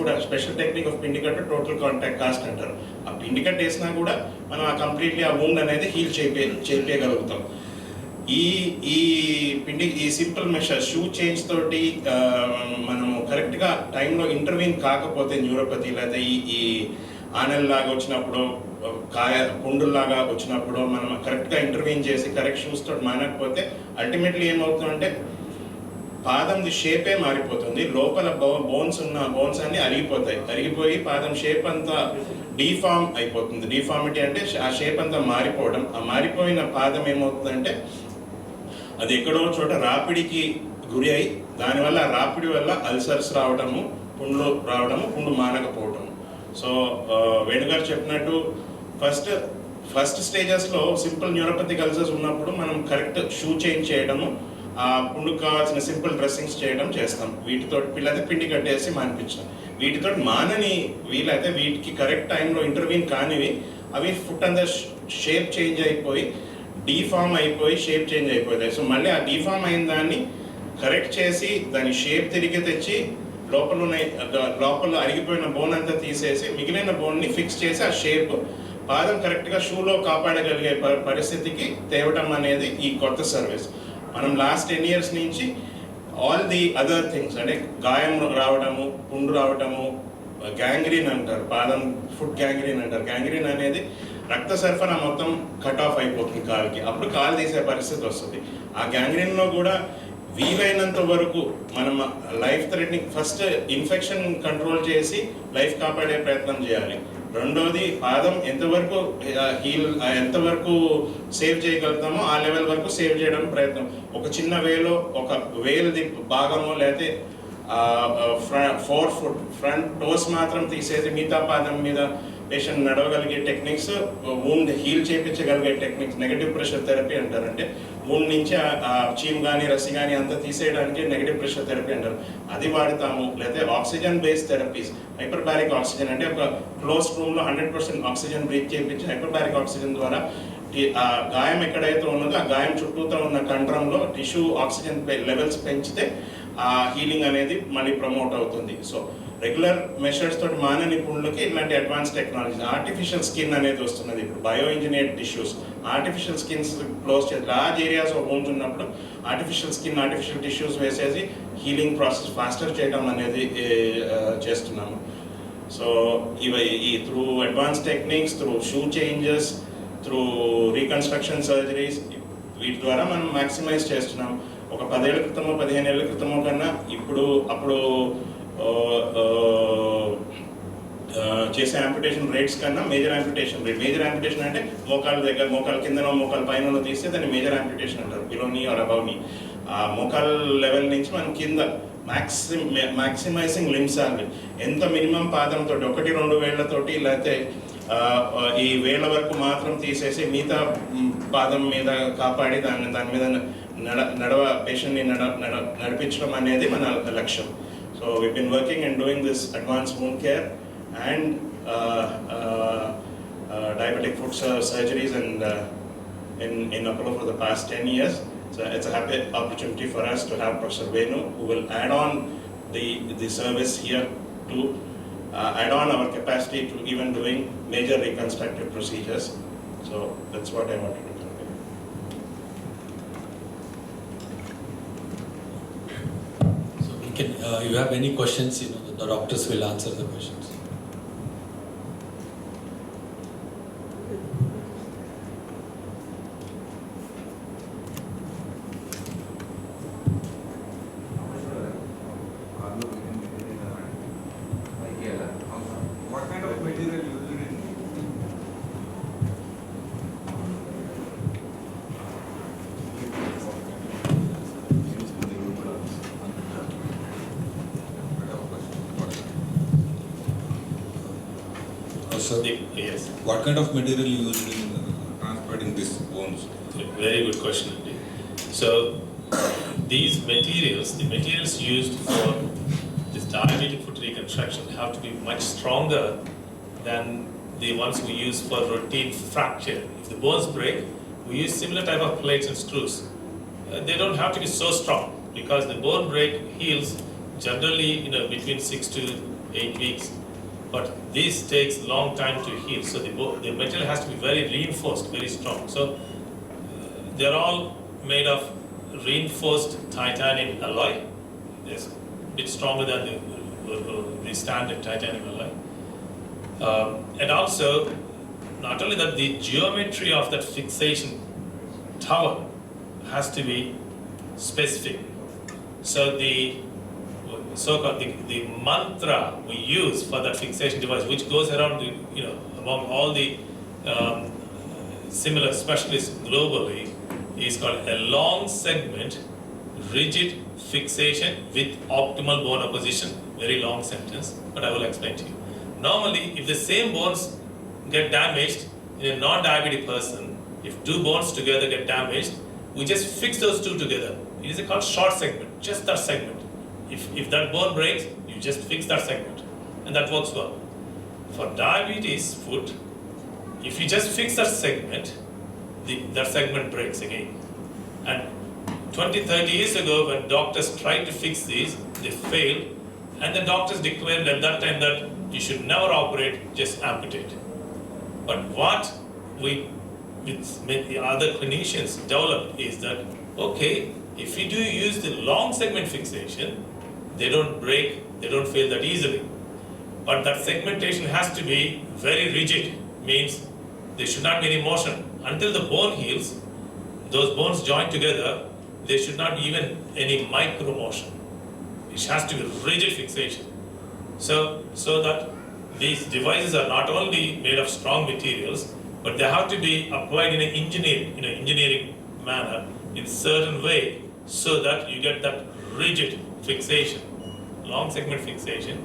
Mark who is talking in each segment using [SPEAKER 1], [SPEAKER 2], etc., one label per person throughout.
[SPEAKER 1] కూడా special technique of పిండి cut total contact cost అంటారు. ఆ పిండి కట్ వేసినా కూడా మనం ఆ కంప్లీట్లీ ఆ వూండ్ అనేది హీల్ చేపేయగలుగుతాం. ఈ సింపుల్ మెషర్ షూ చేంజ్ తోటి మనము కరెక్ట్గా టైంలో ఇంటర్వ్యూన్ కాకపోతే న్యూరోపతి లేదా ఈ ఆనెల్లాగా వచ్చినప్పుడు పుండుల్లాగా వచ్చినప్పుడు మనం కరెక్ట్గా ఇంటర్వ్యూన్ చేసి కరెక్ట్ షూస్ తోటి మానకపోతే అల్టిమేట్లీ ఏమవుతుందంటే పాదంది షేపే మారిపోతుంది. లోపల బోన్స్ అన్ని అరిగిపోయి పాదం షేప్ అంతా డీఫామ్ అయిపోతుంది. డీఫార్మిటీ అంటే ఆ షేప్ అంతా మారిపోవడం. ఆ మారిపోయిన పాదం ఏమవుతుందంటే అది ఎక్కడో చోట రాపిడికి గురి అయి దానివల్ల ఆ రాపిడి వల్ల అల్సర్స్ రావడము, పుండు మానకపోవటం. సో వేణుగారు చెప్పినట్టు ఫస్ట్ స్టేజెస్లో సింపుల్ న్యూరోపతిక్ అల్సర్స్ ఉన్నప్పుడు మనం కరెక్ట్ షూ చేంజ్ చేయడము, ఆ పుండుకు కావాల్సిన సింపుల్ డ్రెస్సింగ్స్ చేస్తాం. వీటితో వీళ్ళైతే పిండి కట్టేసి మానిపించడం. వీటితో మానని వీళ్ళైతే వీటికి కరెక్ట్ టైంలో ఇంటర్వ్యూన్ కానివి అవి ఫుట్ అంతా షేప్ చేంజ్ అయిపోయి డీఫామ్ అయిపోయి షేప్ చేంజ్ అయిపోతాయి. సో మళ్ళీ ఆ డీఫామ్ అయిన దాన్ని కరెక్ట్ చేసి దాని షేప్ తిరిగి తెచ్చి లోపల అరిగిపోయిన బోన్ అంతా తీసేసి మిగిలిన బోన్ని ఫిక్స్ చేసి ఆ షేప్ పాదం కరెక్ట్గా షూలో కాపాడగలిగే పరిస్థితికి తేవటం అనేది ఈ కొత్త సర్వీస్. మనం లాస్ట్ 10 years నుంచి ఆల్ ది అదర్ థింగ్స్ అంటే గాయం రావడము, పుండు రావడము, గ్యాంగ్రీన్ అంటారు, పాదం ఫుట్ గ్యాంగ్రీన్ అంటారు. గ్యాంగ్రీన్ అనేది రక్త సరఫరా మొత్తం కట్ ఆఫ్ అయిపోతుంది కాలుకి, అప్పుడు కాలు తీసే పరిస్థితి వస్తుంది. ఆ గ్యాంగ్రీన్లో కూడా వీలైనంత వరకు మనం life threatening first infection control చేసి లైఫ్ కాపాడే ప్రయత్నం చేయాలి. రెండోది పాదం ఎంతవరకు సేవ్ చేయగలుగుతామో ఆ లెవెల్ వరకు సేవ్ చేయడం ప్రయత్నం. ఒక చిన్న వేలుది భాగము లేకపోతే 4 foot ఫ్రంట్ టోస్ మాత్రం తీసేసి మిగతా పాదం మీద పేషెంట్ నడవగలిగే టెక్నిక్స్, వూండ్ హీల్ చేయించగలిగే టెక్నిక్స్ నెగటివ్ ప్రెషర్ థెరపీ అంటారు. అంటే వూండ్ నుంచి ఆ చీమ్ కానీ రసి కానీ అంతా తీసేయడానికి నెగటివ్ ప్రెషర్ థెరపీ అంటారు. అది వాడతాము. లేకపోతే oxygen based therapies, hyperbaric oxygen అంటే ఒక క్లోజ్ రూమ్లో 100% ఆక్సిజన్ బ్రీత్ చేయించి హైపర్బారిక్ ఆక్సిజన్ ద్వారా ఆ గాయం ఎక్కడైతే ఉన్నదో ఆ గాయం చుట్టూతో ఉన్న కంట్రంలో టిష్యూ ఆక్సిజన్ లెవెల్స్ పెంచితే ఆ హీలింగ్ అనేది మళ్ళీ ప్రమోట్ అవుతుంది. సో రెగ్యులర్ మెషర్స్ తోటి మానని పుండ్లకి ఇలాంటి అడ్వాన్స్ టెక్నాలజీ, ఆర్టిఫిషియల్ స్కిన్ అనేది వస్తున్నది ఇప్పుడు, bio engineered tissues, artificial skins close చేసి లార్జ్ ఏరియాస్ ఆఫ్ వూండ్స్ ఉన్నప్పుడు ఆర్టిఫిషియల్ స్కిన్, ఆర్టిఫిషియల్ టిష్యూస్ వేసేసి హీలింగ్ ప్రాసెస్ ఫాస్టర్ చేయడం అనేది చేస్తున్నాము. సో ఈ through advance techniques, through shoe changes, through reconstruction surgeries, వీటి ద్వారా మనం మ్యాక్సిమైజ్ చేస్తున్నాం. ఒక 10 ఏళ్ల క్రితమో 15 ఏళ్ల క్రితమో కన్నా అప్పుడు చేసే యాంపిటేషన్ రేట్స్ కన్నా మేజర్ యాంపిటేషన్ అంటే మోకాల కిందనో మోకాల పైన తీస్తే దాన్ని మేజర్ యాంపిటేషన్ అంటారు. బిలోని ఆర్ అబవ్ నీ. ఆ మోకాల లెవెల్ నుంచి మనం కింద మ్యాక్సిమైజింగ్ లింబ్ సాల్వేజ్, ఎంత మినిమం పాదంతో 1-2 వేళ్లతోటి లేకపోతే ఈ వేళ్ళ వరకు మాత్రం తీసేసి మిగతా పాదం మీద కాపాడి దాని మీద పేషెంట్ని నడిపించడం అనేది మన లక్ష్యం. So we've been working and doing this advanced wound care and diabetic foot surgeries and in Apollo for the past 10 years. So it's a happy opportunity for us to have Professor Venu, who will add on the service here to add on our capacity to even doing major reconstructive procedures. So that's what I wanted to convey.
[SPEAKER 2] You have any questions, the doctors will answer the questions.
[SPEAKER 3] What kind of material you use in?
[SPEAKER 2] Yes. What kind of material you use in transporting these bones?
[SPEAKER 4] Very good question indeed. So these materials, the materials used for this diabetic foot reconstruction have to be much stronger than the ones we use for routine fracture. If the bones break, we use similar type of plates and screws. They don't have to be so strong because the bone break heals generally between 6 to 8 weeks. But this takes long time to heal. So the material has to be very reinforced, very strong. So they're all made of reinforced titanium alloy. It's a bit stronger than the standard titanium alloy. And also, not only that, the geometry of that fixation tower has to be specific. So the so-called the mantra we use for that fixation device, which goes around among all the similar specialists globally, is called a long segment rigid fixation with optimal bone opposition. Very long sentence, but I will explain to you. Normally, if the same bones get damaged in a non-diabetic person, if two bones together get damaged, we just fix those two together. It is called short segment, just that segment. If that bone breaks, you just fix that segment, and that works well. For diabetes foot, if you just fix that segment, that segment breaks again. And 20-30 years ago, when doctors tried to fix these, they failed, and the doctors declared at that time that you should never operate, just amputate. But what we, with the other clinicians, developed is that, okay, if you do use the long segment fixation, they don't break, they don't fail that easily. But that segmentation has to be very rigid, means there should not be any motion. Until the bone heals, those bones join together, there should not be even any micro motion. It has to be rigid fixation. So that these devices are not only made of strong materials, but they have to be applied in an engineering manner in certain way, so that you get that rigid fixation, long segment fixation,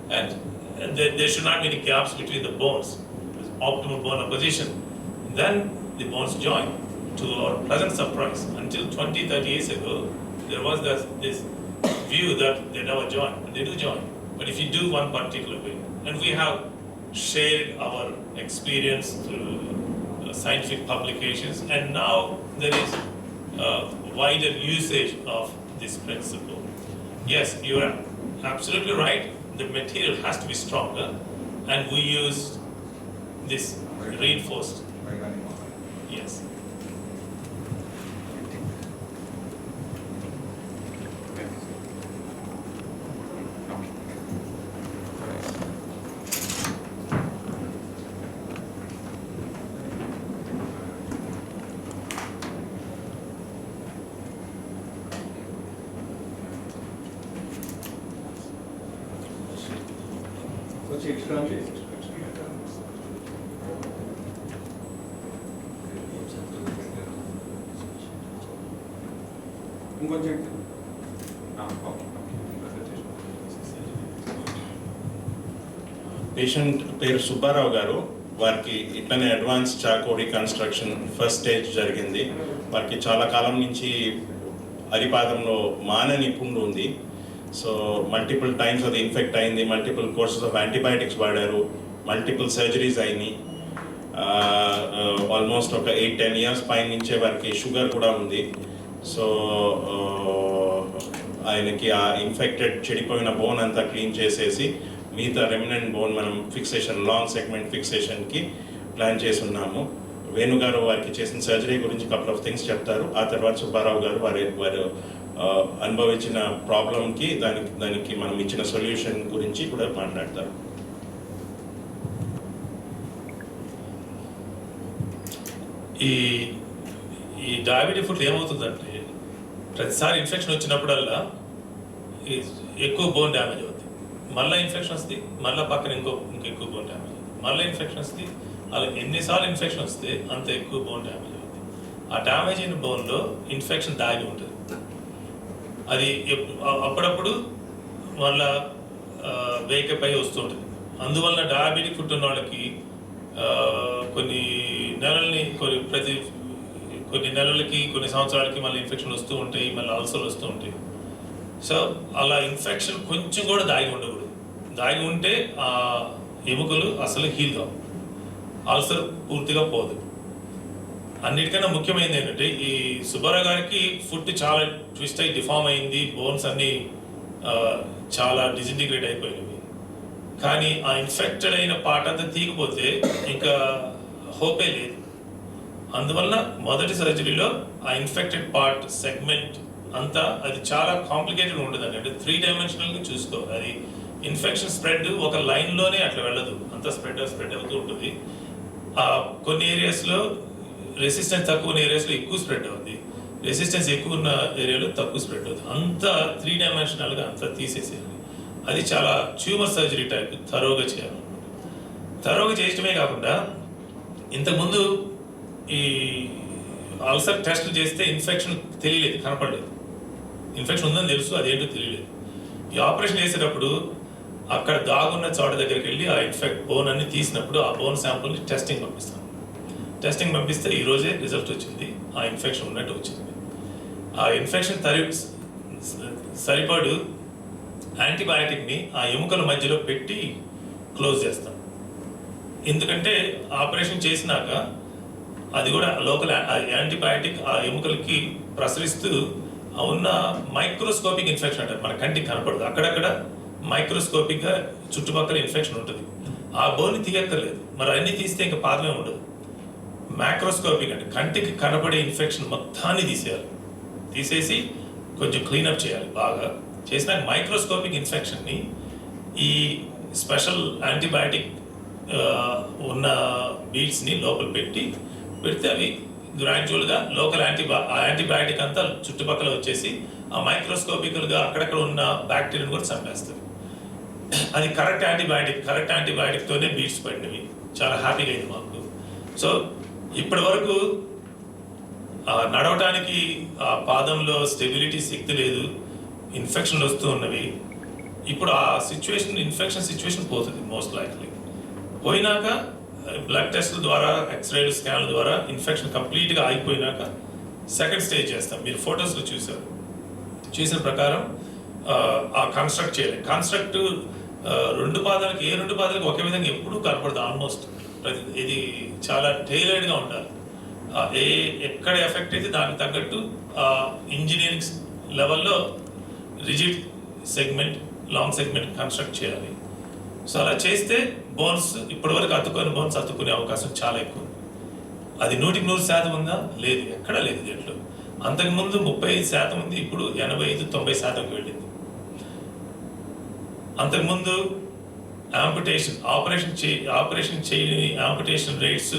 [SPEAKER 4] and there should not be any gaps between the bones. Optimal bone opposition. Then the bones join. To our pleasant surprise, until 20-30 years ago, there was this view that they never join, and they do join. But if you do one particular way, and we have shared our experience through scientific publications, and now there is wider usage of this principle. Yes, you are absolutely right. The material has to be stronger, and we use this reinforced. Yes.
[SPEAKER 3] కొంచెం extra ఇంకొంచెం
[SPEAKER 1] patient పేరు సుబ్బారావు గారు. వారికి ఇట్లనే advance Charcot reconstruction first stage జరిగింది. వారికి చాలా కాలం నుంచి అరిపాదంలో మానని పుండు ఉంది. సో మల్టిపుల్ టైమ్స్ అది ఇన్ఫెక్ట్ అయింది, మల్టిపుల్ కోర్సెస్ ఆఫ్ యాంటీబయాటిక్స్ వాడారు, మల్టిపుల్ సర్జరీస్ అయినాయి. ఆల్మోస్ట్ ఒక 8-10 ఇయర్స్ పైన నుంచే వారికి షుగర్ కూడా ఉంది. సో ఆయనకి ఆ ఇన్ఫెక్టెడ్ చెడిపోయిన బోన్ అంతా క్లీన్ చేసేసి మిగతా రెమినెంట్ బోన్ మనం ఫిక్సేషన్, లాంగ్ సెగ్మెంట్ ఫిక్సేషన్కి ప్లాన్ చేసి ఉన్నాము. వేణుగారు వారికి చేసిన సర్జరీ గురించి కపుల్ ఆఫ్ థింగ్స్ చెప్తారు. ఆ తర్వాత సుబ్బారావు గారు వారు అనుభవించిన ప్రాబ్లంకి దానికి మనం ఇచ్చిన సొల్యూషన్ గురించి కూడా మాట్లాడతారు.
[SPEAKER 4] ఈ డయాబెటిక్ ఫుట్ ఏమవుతుందంటే, ప్రతిసారి ఇన్ఫెక్షన్ వచ్చినప్పుడల్లా ఎక్కువ బోన్ డ్యామేజ్ అవుతుంది. మళ్ళీ ఇన్ఫెక్షన్ వస్తుంది, మళ్ళీ పక్కన ఇంకెక్కువ బోన్ డ్యామేజ్ అవుతుంది, మళ్ళీ ఇన్ఫెక్షన్ వస్తుంది. అలా ఎన్నిసార్లు ఇన్ఫెక్షన్ వస్తే అంత ఎక్కువ బోన్ డ్యామేజ్ అవుతుంది. ఆ డ్యామేజ్ అయిన బోన్లో ఇన్ఫెక్షన్ దాగి ఉంటుంది. అది అప్పుడప్పుడు మళ్ళా వేకప్ అయి వస్తుంటుంది. అందువల్ల డయాబెటిక్ ఫుట్ ఉన్న వాళ్ళకి కొన్ని నెలలకి కొన్ని సంవత్సరాలకి మళ్ళీ ఇన్ఫెక్షన్ వస్తూ ఉంటాయి, మళ్ళీ అల్సర్లు వస్తూ ఉంటాయి. సో అలా ఇన్ఫెక్షన్ కొంచెం కూడా దాగి ఉండకూడదు. దాగి ఉంటే ఆ ఎముకలు అసలు హీల్ కావు, అల్సర్ పూర్తిగా పోదు. అన్నిటికన్నా ముఖ్యమైనది ఏంటంటే, ఈ సుబ్బారావు గారికి ఫుట్ చాలా ట్విస్ట్ అయి డిఫార్మ్ అయింది, బోన్స్ అన్నీ చాలా డిజింటిగ్రేట్ అయిపోయినవి. కానీ ఆ ఇన్ఫెక్టెడ్ అయిన పార్ట్ అంతా తీగిపోతే ఇంకా హోపే లేదు. అందువల్ల మొదటి సర్జరీలో ఆ ఇన్ఫెక్టెడ్ పార్ట్ సెగ్మెంట్ అంతా అది చాలా కాంప్లికేటెడ్ ఉంటుందండి. అంటే 3 డైమెన్షనల్గా చూసుకోవాలి. అది ఇన్ఫెక్షన్ స్ప్రెడ్ ఒక లైన్లోనే అట్లా వెళ్ళదు, అంతా స్ప్రెడ్ అవుతూ ఉంటుంది. కొన్ని ఏరియాస్లో రెసిస్టెన్స్ తక్కువ ఉన్న ఏరియాస్లో ఎక్కువ స్ప్రెడ్ అవుతుంది, రెసిస్టెన్స్ ఎక్కువ ఉన్న ఏరియాలో తక్కువ స్ప్రెడ్ అవుతుంది. అంతా 3 డైమెన్షనల్గా అంతా తీసేసేయాలి. అది చాలా ట్యూమర్ సర్జరీ టైప్ థరోగా చేయాలి. థరోగా చేయటమే కాకుండా ఇంతకుముందు ఈ అల్సర్ టెస్ట్ చేస్తే ఇన్ఫెక్షన్ తెలియలేదు, కనపడలేదు. ఇన్ఫెక్షన్ ఉందని తెలుసు, అదేంటో తెలియలేదు. ఈ ఆపరేషన్ చేసేటప్పుడు అక్కడ దాగున్న చోట దగ్గరికి వెళ్ళి ఆ బోన్ అన్ని తీసినప్పుడు ఆ బోన్ శాంపుల్ని టెస్టింగ్ పంపిస్తాం. టెస్టింగ్ పంపిస్తే ఈరోజే రిజల్ట్ వచ్చింది, ఆ ఇన్ఫెక్షన్ ఉన్నట్టు వచ్చింది. ఆ ఇన్ఫెక్షన్ సరిపడు యాంటీబయాటిక్ని ఆ ఎముకల మధ్యలో పెట్టి క్లోజ్ చేస్తాం. ఎందుకంటే ఆపరేషన్ చేసినాక అది కూడా లోకల్ యాంటీబయాటిక్ ఆ ఎముకలకి ప్రసరిస్తూ ఉన్న మైక్రోస్కోపిక్ ఇన్ఫెక్షన్ అంటారు, మన కంటికి కనపడదు, అక్కడక్కడ మైక్రోస్కోపిక్గా చుట్టుపక్కల ఇన్ఫెక్షన్ ఉంటుంది. ఆ బోన్ని తీయక్కర్లేదు, మరి అన్నీ తీస్తే ఇంకా పాదమే ఉండదు. మైక్రోస్కోపిక్ అంటే కంటికి కనపడే ఇన్ఫెక్షన్ మొత్తాన్ని తీసేసి కొంచెం క్లీనప్ చేయాలి. బాగా చేసిన మైక్రోస్కోపిక్ ఇన్ఫెక్షన్ని ఈ స్పెషల్ యాంటీబయాటిక్ ఉన్న బీడ్స్ని లోపల పెడితే అవి గ్రాడ్యువల్గా లోకల్ యాంటీబయాటిక్ అంతా చుట్టుపక్కల వచ్చేసి ఆ మైక్రోస్కోపికల్గా అక్కడక్కడ ఉన్న బ్యాక్టీరియాని కూడా చంపేస్తుంది. అది కరెక్ట్ యాంటీబయాటిక్తోనే బీడ్స్ పడినవి. చాలా హ్యాపీగా అయింది మాకు. సో ఇప్పటి వరకు నడవటానికి ఆ పాదంలో స్టెబిలిటీ శక్తి లేదు, ఇన్ఫెక్షన్లు వస్తూ ఉన్నవి. ఇప్పుడు ఆ ఇన్ఫెక్షన్ సిచ్యువేషన్ పోతుంది మోస్ట్ లైక్లీ. పోయినాక బ్లడ్ టెస్ట్ల ద్వారా, ఎక్స్రేలు, స్కాన్ల ద్వారా ఇన్ఫెక్షన్ కంప్లీట్గా ఆగిపోయినాక సెకండ్ స్టేజ్ చేస్తాం. మీరు ఫొటోస్లో చూసిన ప్రకారం ఆ కన్స్ట్రక్ట్ చేయాలి. కన్స్ట్రక్ట్ రెండు పాదాలకు ఒకే విధంగా ఎప్పుడూ కనపడదు ఆల్మోస్ట్. ఇది చాలా టైలర్డ్గా ఉండాలి. ఎక్కడ ఎఫెక్ట్ అయితే దానికి తగ్గట్టు ఇంజనీరింగ్ లెవెల్లో rigid segment, long segment construct చేయాలి. సో అలా చేస్తే బోన్స్ ఇప్పటివరకు బోన్స్ అతుక్కునే అవకాశం చాలా ఎక్కువ. అది 100% ఉందా? లేదు, ఎక్కడా లేదు దీంట్లో. అంతకుముందు 35% ఉంది, ఇప్పుడు 85-90%కి వెళ్ళింది. అంతకుముందు ఆపరేషన్ చేయని యాంపుటేషన్ రేట్స్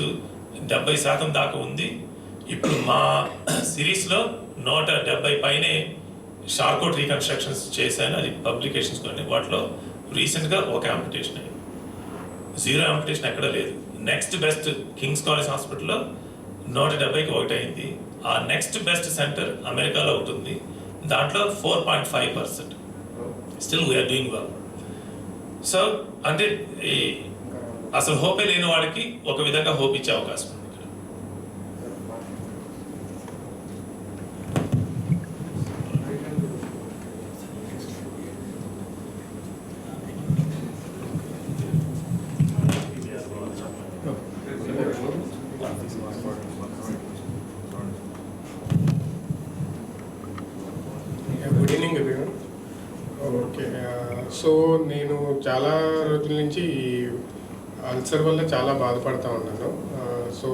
[SPEAKER 4] 70% దాకా ఉంది. ఇప్పుడు మా సిరీస్లో 170 పైనే షార్కోట్ రీకన్స్ట్రక్షన్స్ చేశాను. అది పబ్లికేషన్స్ కొన్ని, వాటిలో రీసెంట్గా ఒక యాంపుటేషన్ అయింది. 0 యాంపుటేషన్ ఎక్కడ లేదు. నెక్స్ట్ బెస్ట్ కింగ్స్ కాలేజ్ హాస్పిటల్లో 170కి ఒకటి అయింది. ఆ నెక్స్ట్ బెస్ట్ సెంటర్ అమెరికాలో ఒకటి ఉంది, దాంట్లో 4.5%. Still we are doing well. So అంటే అసలు హోపే లేని వాడికి ఒక విధంగా హోప్ ఇచ్చే అవకాశం ఉంది.
[SPEAKER 5] Good evening everyone. Okay, so నేను చాలా రోజుల నుంచి అల్సర్ వల్ల చాలా బాధపడుతూ ఉన్నాను. సో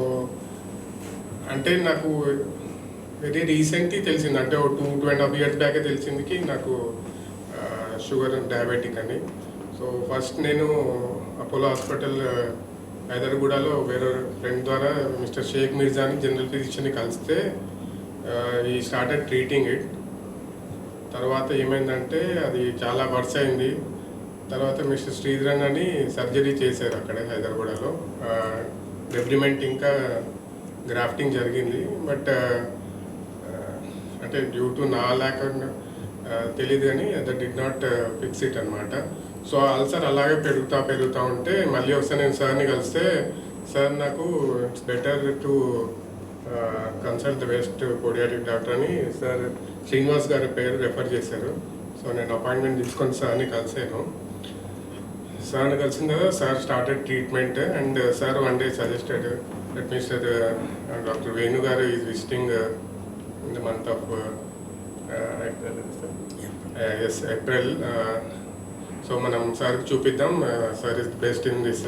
[SPEAKER 5] అంటే నాకు వెరీ రీసెంట్లీ తెలిసింది, అంటే 2.5 years బ్యాకే తెలిసిందికి నాకు షుగర్ అండ్ డయాబెటిక్ అని. సో ఫస్ట్ నేను అపోలో హాస్పిటల్ హైదరాబాద్లో వేరే ఫ్రెండ్ ద్వారా మిస్టర్ షేక్ మిర్జా అని జనరల్ ఫిజిషియన్ని కలిస్తే ఈ స్టార్టెడ్ ట్రీటింగ్ ఇట్. తర్వాత ఏమైందంటే అది చాలా వర్స్ అయింది. తర్వాత మిస్టర్ శ్రీధరన్ అని సర్జరీ చేశారు అక్కడే హైదరాబాద్లో. డెబ్రిమెంట్ ఇంకా గ్రాఫ్టింగ్ జరిగింది. బట్ అంటే డ్యూ టు నా ల్యాక్ తెలియదు కానీ that did not fix it అనమాట. సో అల్సర్ అలాగే పెరుగుతూ ఉంటే మళ్ళీ ఒకసారి నేను సార్ని కలిస్తే సార్ నాకు it's better to consult the best podiatric doctor అని సార్ శ్రీనివాస్ గారి పేరు రెఫర్ చేశారు. సో నేను అపాయింట్మెంట్ తీసుకొని సార్ని కలిసాను. సార్ని కలిసిన తర్వాత sir started treatment and sir one day suggested that mister doctor Venu garu is visiting in the month of April. So మనం సార్కి చూపిద్దాం, sir is best in this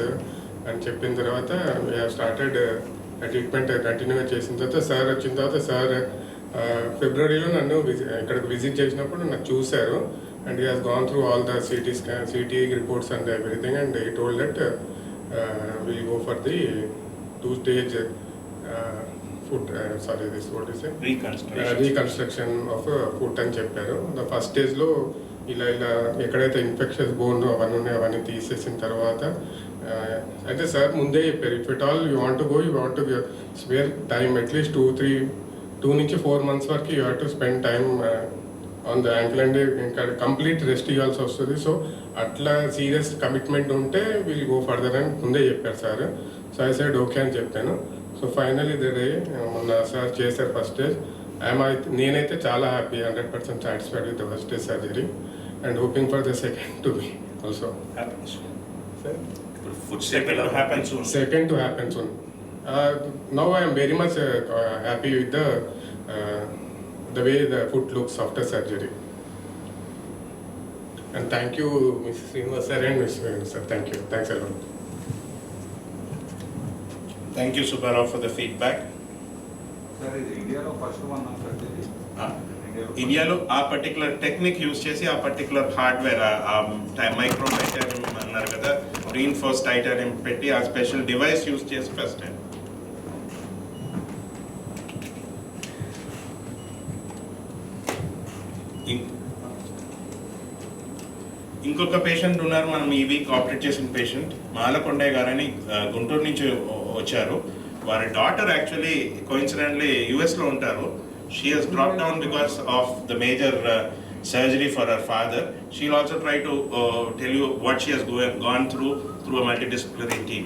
[SPEAKER 5] అని చెప్పిన తర్వాత వీ హ్యావ్ స్టార్టెడ్ ట్రీట్మెంట్ కంటిన్యూగా చేసిన తర్వాత సార్ వచ్చిన తర్వాత సార్ ఫిబ్రవరిలో నన్ను ఇక్కడికి విజిట్ చేసినప్పుడు నాకు చూశారు and he has gone through all the city reports and everything and he told that will go for the 2-stage foot reconstruction of foot అని చెప్పారు. ద ఫస్ట్ స్టేజ్లో ఇలా ఎక్కడైతే ఇన్ఫెక్షన్స్ బోన్ అవన్నీ ఉన్నాయో అవన్నీ తీసేసిన తర్వాత అయితే సార్ ముందే చెప్పారు, if it all you want to spare time at least 2 నుంచి 4 months వరకు you have to spend time on the ankle and ఇంకా కంప్లీట్ రెస్ట్ ఇవ్వాల్సి వస్తుంది. సో అట్లా సీరియస్ కమిట్మెంట్ ఉంటే విల్ గో ఫర్దర్ అని ముందే చెప్పారు sir. So I side okay అని చెప్పాను. సో ఫైనల్ దే మొన్న సార్ చేశారు ఫస్ట్ స్టేజ్. నేనైతే చాలా happy, 100% satisfied with the first stage surgery and hoping for the second to be also. Second to happen soon. Now I am very much happy with the way the foot looks after surgery. And thank you, Mrs. Srinivas sir and Mr. Venu sir. Thank you. Thanks a lot.
[SPEAKER 1] Thank you, Subbarao, for the feedback.
[SPEAKER 3] Sir, is India lo first one of surgery?
[SPEAKER 1] ఇండియాలో ఆ particular technique use చేసి ఆ particular hardware micro titanium అన్నారు కదా, reinforce titanium పెట్టి ఆ special device use చేసి first time. ఇంకొక పేషెంట్ ఉన్నారు మనం ఈ వీక్ ఆపరేట్ చేసిన పేషెంట్, మాలకొండయ్య గారని గుంటూరు నుంచి వచ్చారు. వారి డాటర్ యాక్చువల్లీ కోఇన్సిడెంట్లీ యుఎస్లో ఉంటారు. She has dropped down because of the major surgery for her father. She'll also try to tell you what she has gone through a multidisciplinary team.